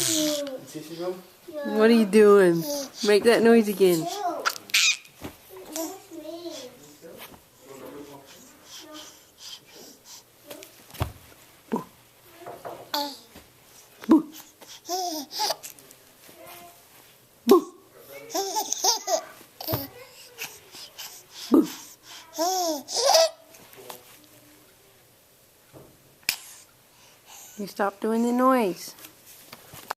What are you doing? Make that noise again. Boo. Boo. Boo. Boo. You stop doing the noise.